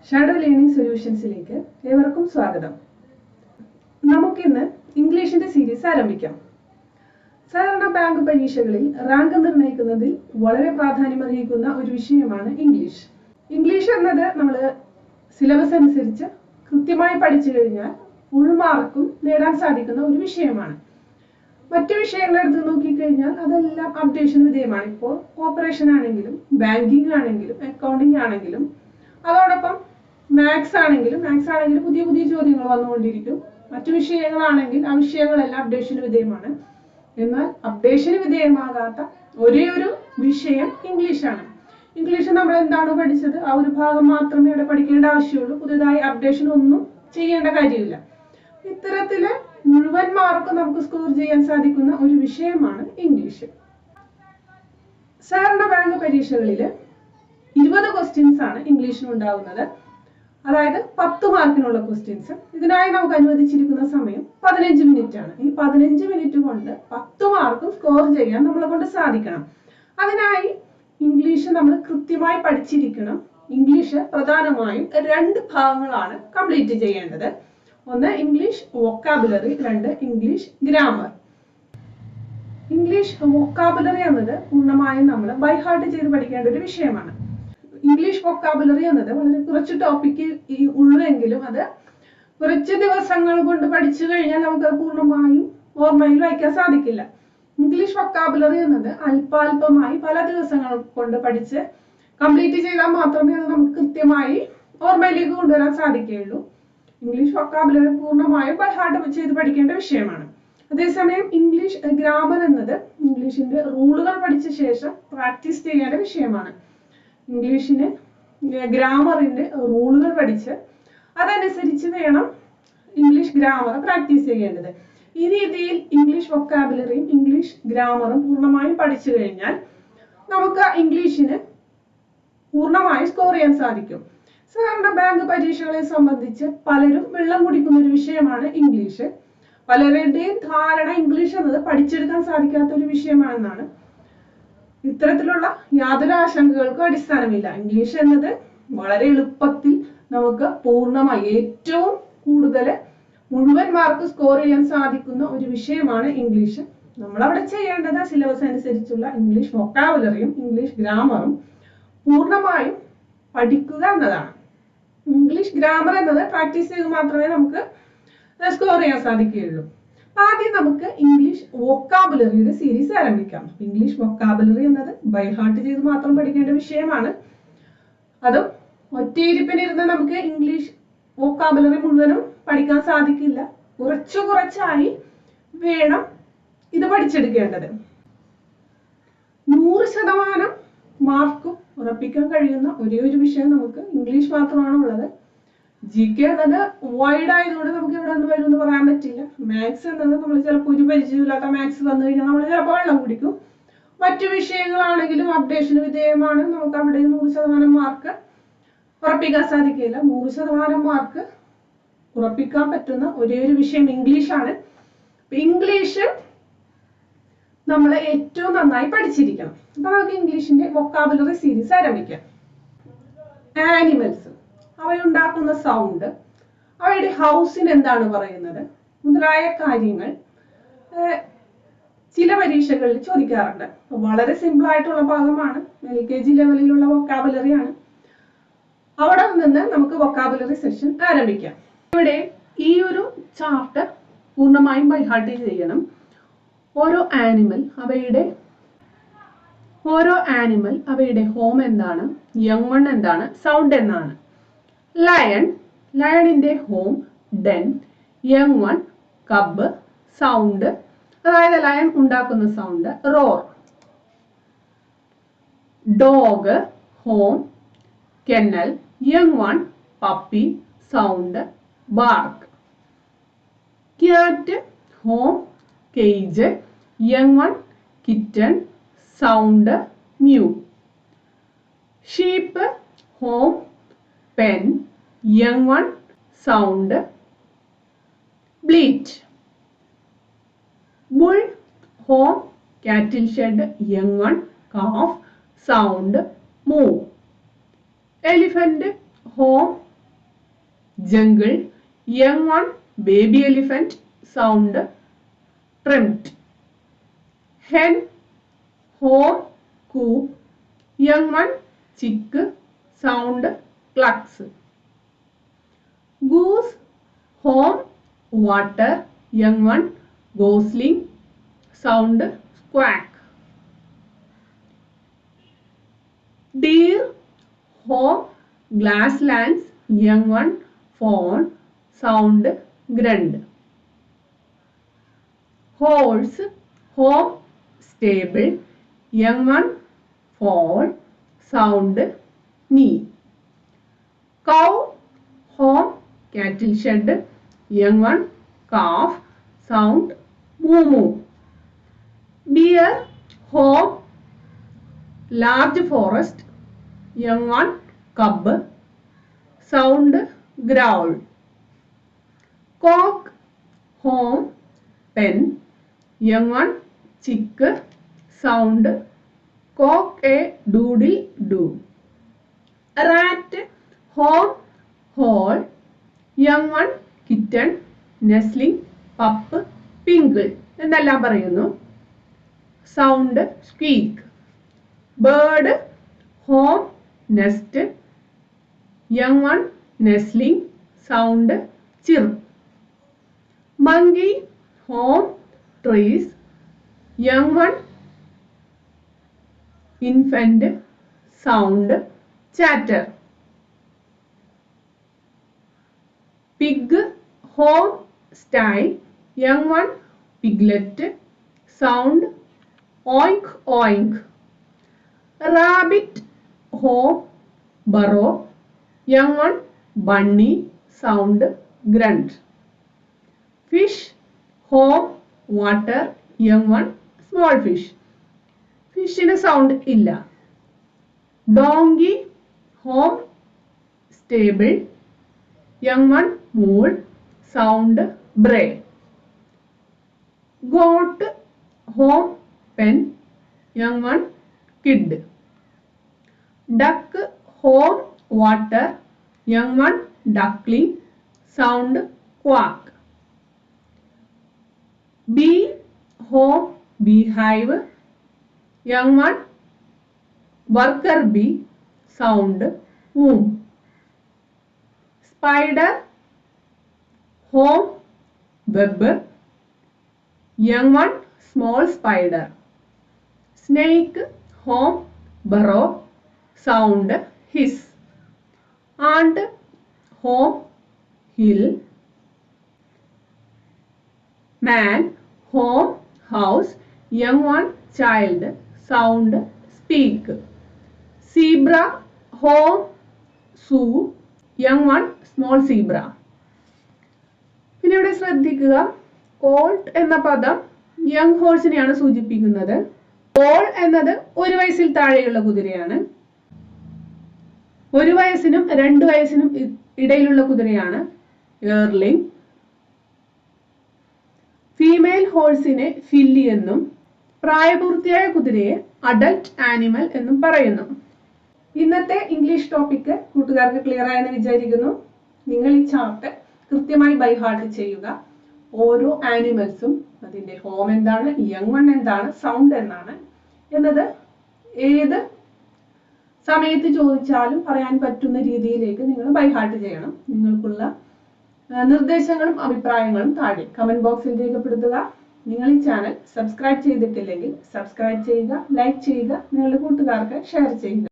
Shadow learning സൊല്യൂഷൻസിലേക്ക് ഏവർക്കും സ്വാഗതം. നമുക്കിന്ന് ഇംഗ്ലീഷിന്റെ സീരീസ് ആരംഭിക്കാം. സാധാരണ ബാങ്ക് പരീക്ഷകളിൽ റാങ്ക് നിർണ്ണയിക്കുന്നതിൽ വളരെ പ്രാധാന്യമർഹിക്കുന്ന ഒരു വിഷയമാണ് ഇംഗ്ലീഷ്. ഇംഗ്ലീഷ് എന്നത് നമ്മൾ സിലബസ് അനുസരിച്ച് കൃത്യമായി പഠിച്ചു കഴിഞ്ഞാൽ ഫുൾ മാർക്കും നേടാൻ സാധിക്കുന്ന ഒരു വിഷയമാണ്. മറ്റു വിഷയങ്ങൾ എടുത്ത് നോക്കിക്കഴിഞ്ഞാൽ അതെല്ലാം അപ്ഡേഷൻ വിധേയമാണ്. ഇപ്പോൾ ഓപ്പറേഷൻ ആണെങ്കിലും ബാങ്കിങ് ആണെങ്കിലും അക്കൗണ്ടിങ് ആണെങ്കിലും അതോടൊപ്പം മാത്സ് ആണെങ്കിലും പുതിയ പുതിയ ചോദ്യങ്ങൾ വന്നുകൊണ്ടിരിക്കും. മറ്റു വിഷയങ്ങളാണെങ്കിൽ ആ വിഷയങ്ങളെല്ലാം അപ്ഡേഷന് വിധേയമാണ്. എന്നാൽ അപ്ഡേഷന് വിധേയമാകാത്ത ഒരേ ഒരു വിഷയം ഇംഗ്ലീഷാണ്. ഇംഗ്ലീഷ് നമ്മൾ എന്താണോ പഠിച്ചത് ആ ഒരു ഭാഗം മാത്രമേ ഇവിടെ പഠിക്കേണ്ട ആവശ്യമുള്ളൂ. പുതുതായി അപ്ഡേഷൻ ഒന്നും ചെയ്യേണ്ട കാര്യമില്ല. ഇത്തരത്തില് മുഴുവൻ മാർക്ക് നമുക്ക് സ്കോർ ചെയ്യാൻ സാധിക്കുന്ന ഒരു വിഷയമാണ് ഇംഗ്ലീഷ്. സാധാരണ ബാങ്ക് പരീക്ഷകളിൽ 20 ക്വസ്റ്റ്യൻസ് ആണ് ഇംഗ്ലീഷിന് ഉണ്ടാവുന്നത്. അതായത് 10 മാർക്കിനുള്ള ക്വസ്റ്റ്യൻസ്. ഇതിനായി നമുക്ക് അനുവദിച്ചിരിക്കുന്ന സമയം 15 മിനിറ്റ് ആണ്. ഈ 15 മിനിറ്റ് കൊണ്ട് 10 മാർക്ക് സ്കോർ ചെയ്യാൻ നമ്മളെ കൊണ്ട് സാധിക്കണം. അതിനായി ഇംഗ്ലീഷ് നമ്മൾ കൃത്യമായി പഠിച്ചിരിക്കണം. ഇംഗ്ലീഷ് പ്രധാനമായും 2 ഭാഗങ്ങളാണ് കംപ്ലീറ്റ് ചെയ്യേണ്ടത്. ഒന്ന് English vocabulary, 2 English grammar. English vocabulary എന്നത് പൂർണ്ണമായും നമ്മൾ ബൈ ഹാർട്ട് ചെയ്ത് പഠിക്കേണ്ട ഒരു വിഷയമാണ്. ഇംഗ്ലീഷ് വൊക്കാബുലറി എന്നത് വളരെ കുറച്ച് ടോപ്പിക്ക് ഉള്ളുവെങ്കിലും അത് കുറച്ച് ദിവസങ്ങൾ കൊണ്ട് പഠിച്ചു കഴിഞ്ഞാൽ നമുക്കത് പൂർണ്ണമായും ഓർമ്മയിൽ വയ്ക്കാൻ സാധിക്കില്ല. ഇംഗ്ലീഷ് വൊക്കാബുലറി എന്നത് അല്പാൽപമായി പല ദിവസങ്ങൾ കൊണ്ട് പഠിച്ച് കംപ്ലീറ്റ് ചെയ്താൽ മാത്രമേ അത് നമുക്ക് കൃത്യമായി ഓർമ്മയിലേക്ക് കൊണ്ടുവരാൻ സാധിക്കുകയുള്ളൂ. ഇംഗ്ലീഷ് വൊക്കാബുലറി പൂർണ്ണമായും ബൈ ഹാർട്ട് ചെയ്ത് പഠിക്കേണ്ട വിഷയമാണ്. അതേസമയം ഇംഗ്ലീഷ് ഗ്രാമർ എന്നത് ഇംഗ്ലീഷിന്റെ റൂളുകൾ പഠിച്ച ശേഷം പ്രാക്ടീസ് ചെയ്യേണ്ട വിഷയമാണ്. ഇംഗ്ലീഷിന് ഗ്രാമറിന്റെ റൂളുകൾ പഠിച്ച് അതനുസരിച്ച് വേണം ഇംഗ്ലീഷ് ഗ്രാമർ പ്രാക്ടീസ് ചെയ്യേണ്ടത്. ഈ രീതിയിൽ ഇംഗ്ലീഷ് വൊക്കാബുലറിയും ഇംഗ്ലീഷ് ഗ്രാമറും പൂർണ്ണമായും പഠിച്ചു കഴിഞ്ഞാൽ നമുക്ക് ഇംഗ്ലീഷിന് പൂർണ്ണമായി സ്കോർ ചെയ്യാൻ സാധിക്കും. സാധാരണ ബാങ്ക് പരീക്ഷകളെ സംബന്ധിച്ച് പലരും വെള്ളം കുടിക്കുന്ന ഒരു വിഷയമാണ് ഇംഗ്ലീഷ്. പലരുടെയും ധാരണ ഇംഗ്ലീഷ് എന്നത് പഠിച്ചെടുക്കാൻ സാധിക്കാത്ത ഒരു വിഷയമാണെന്നാണ്. ഇത്തരത്തിലുള്ള യാതൊരു ആശങ്കകൾക്കും അടിസ്ഥാനമില്ല. ഇംഗ്ലീഷ് എന്നത് വളരെ എളുപ്പത്തിൽ നമുക്ക് പൂർണ്ണമായി ഏറ്റവും കൂടുതൽ മുഴുവൻ മാർക്ക് സ്കോർ ചെയ്യാൻ സാധിക്കുന്ന ഒരു വിഷയമാണ് ഇംഗ്ലീഷ്. നമ്മളവിടെ ചെയ്യേണ്ടത് സിലബസ് അനുസരിച്ചുള്ള ഇംഗ്ലീഷ് വൊക്കാബുലറിയും ഇംഗ്ലീഷ് ഗ്രാമറും പൂർണ്ണമായും പഠിക്കുക എന്നതാണ്. ഇംഗ്ലീഷ് ഗ്രാമർ എന്നത് പ്രാക്ടീസ് ചെയ്ത് മാത്രമേ നമുക്ക് സ്കോർ ചെയ്യാൻ സാധിക്കുകയുള്ളൂ. ആദ്യം നമുക്ക് ഇംഗ്ലീഷ് വൊക്കാബുലറിയുടെ സീരീസ് ആരംഭിക്കാം. ഇംഗ്ലീഷ് വൊക്കാബുലറി എന്നത് ബൈ ഹാർട്ട് ചെയ്ത് മാത്രം പഠിക്കേണ്ട വിഷയമാണ്. അതും ഒറ്റയിരിപ്പിനിരുന്ന് നമുക്ക് ഇംഗ്ലീഷ് വൊക്കാബുലറി മുഴുവനും പഠിക്കാൻ സാധിക്കില്ല. കുറച്ചായി വേണം ഇത് പഠിച്ചെടുക്കേണ്ടത്. 100% മാർക്കും ഉറപ്പിക്കാൻ കഴിയുന്ന ഒരേ ഒരു വിഷയം നമുക്ക് ഇംഗ്ലീഷ് മാത്രമാണ് ഉള്ളത്. GK എന്നത് വൈഡ് ആയതുകൊണ്ട് നമുക്ക് എവിടെ നിന്ന് വരും എന്ന് പറയാൻ പറ്റില്ല. മാത്സ് എന്നത് നമ്മൾ ചിലപ്പോൾ ഒരു പരിചയമില്ലാത്ത മാത്സ് വന്നു കഴിഞ്ഞാൽ നമ്മൾ ചിലപ്പോൾ വെള്ളം കുടിക്കും. മറ്റു വിഷയങ്ങളാണെങ്കിലും അപ്ഡേഷന് വിധേയമാണ്. നമുക്ക് അവിടെ 100% മാർക്ക് ഉറപ്പിക്കാൻ സാധിക്കില്ല. 100% മാർക്ക് ഉറപ്പിക്കാൻ പറ്റുന്ന ഒരേ ഒരു വിഷയം ഇംഗ്ലീഷാണ്. ഇംഗ്ലീഷ് നമ്മൾ ഏറ്റവും നന്നായി പഠിച്ചിരിക്കണം. അപ്പൊ നമുക്ക് ഇംഗ്ലീഷിന്റെ വൊക്കാബുലറി സീരീസ് ആരംഭിക്കാം. ആനിമൽസ്, അവയുണ്ടാക്കുന്ന സൗണ്ട്, അവയുടെ ഹൗസിന് എന്താണ് പറയുന്നത് മുതലായ കാര്യങ്ങൾ ചില പരീക്ഷകളിൽ ചോദിക്കാറുണ്ട്. വളരെ സിമ്പിൾ ആയിട്ടുള്ള ഭാഗമാണ്. LKG ലെവലിലുള്ള വൊക്കാബുലറിയാണ്. അവിടെ നിന്ന് നമുക്ക് വൊക്കാബുലറി സെഷൻ ആരംഭിക്കാം. ഇവിടെ ഈ ഒരു ചാപ്റ്റർ പൂർണ്ണമായും ബൈ ഹാർട്ട് ചെയ്യണം. ഓരോ ആനിമൽ അവയുടെ ഹോം എന്താണ്, യങ് വൺ എന്താണ്, സൗണ്ട് എന്നാണ്. ലയണിന്റെ home den, young one cub, sound അതായത് ലയൺ ഉണ്ടാക്കുന്ന sound roar. Dog home kennel, young one puppy, sound bark. Cat home cage, young one kitten, sound mew. Sheep home pen, young one sound bleat. Bull home cattle shed, young one calf, sound moo. Elephant home jungle, young one, baby elephant, sound trimmed. Hen, home, coop, young one, chick, sound clucks. Goose, home, water, young one, gosling, sound quack. Deer, home, glasslands, young one, fawn, sound grunt. Horse, home, stable, young one, fall, sound knee. Cow, home, cattle shed, young one, calf, sound moo moo. Deer, home, large forest, young one, cub, sound growl. Cock, home, pen, young one, chick, sound cock a doodle do. Rat, home, hole, young one, kitten, nestling, pup, pinkle എന്നെല്ലാം പറയുന്നു. Sound squeak. Bird, home, nest, young one, nestling, sound chirp. Monkey, home, trees, young one, infant, sound chatter. Pig, home, sty, young one, piglet, sound oink oink. Rabbit, home, burrow, young one, bunny, sound grunt. Fish, home, water, young one, small fish. ഫിഷിന് sound ഇല്ല. Donkey, home, stable, young one, mule, sound bray. Goat, home, pen, young one, kid. Duck, home, water, young one, duckling, sound quack. Bee, home, beehive, young one, worker bee, sound womb. Spider, home, web, young one, small spider. Snake, home, burrow, sound hiss. Ant, home, hill. Man, home, house, young one, child, sound speak. Zebra, home, zoo, young one, small zebra. പിന്നെ ഇവിടെ ശ്രദ്ധിക്കുക, Colt എന്ന പദം young ഹോഴ്സിനെയാണ് സൂചിപ്പിക്കുന്നത്. Call എന്നത് 1 വയസ്സിൽ താഴെയുള്ള കുതിരയാണ്. 1 വയസ്സിനും 2 വയസ്സിനും ഇടയിലുള്ള കുതിരയാണ് ഏർലിംഗ്. ഫീമെയിൽ ഹോഴ്സിനെ ഫില്ലി എന്നും പ്രായപൂർത്തിയായ കുതിരയെ അഡൽട്ട് ആനിമൽ എന്നും പറയുന്നു. ഇന്നത്തെ ഇംഗ്ലീഷ് ടോപ്പിക്ക് കൂട്ടുകാർക്ക് ക്ലിയർ ആയെന്ന് വിചാരിക്കുന്നു. നിങ്ങൾ ഈ ചാപ്റ്റർ കൃത്യമായി ബൈ ഹാർട്ട് ചെയ്യുക. ഓരോ ആനിമൽസും അതിന്റെ ഹോം എന്താണ്, യങ് വൺ എന്താണ്, സൗണ്ട് എന്താണ് എന്നത് ഏത് സമയത്ത് ചോദിച്ചാലും പറയാൻ പറ്റുന്ന രീതിയിലേക്ക് നിങ്ങൾ ബൈ ഹാർട്ട് ചെയ്യണം. നിങ്ങൾക്കുള്ള നിർദ്ദേശങ്ങളും അഭിപ്രായങ്ങളും താഴെ കമന്റ് ബോക്സിൽ രേഖപ്പെടുത്തുക. നിങ്ങൾ ഈ ചാനൽ സബ്സ്ക്രൈബ് ചെയ്തിട്ടില്ലെങ്കിൽ സബ്സ്ക്രൈബ് ചെയ്യുക, ലൈക്ക് ചെയ്യുക, നിങ്ങളുടെ കൂട്ടുകാർക്ക് ഷെയർ ചെയ്യുക.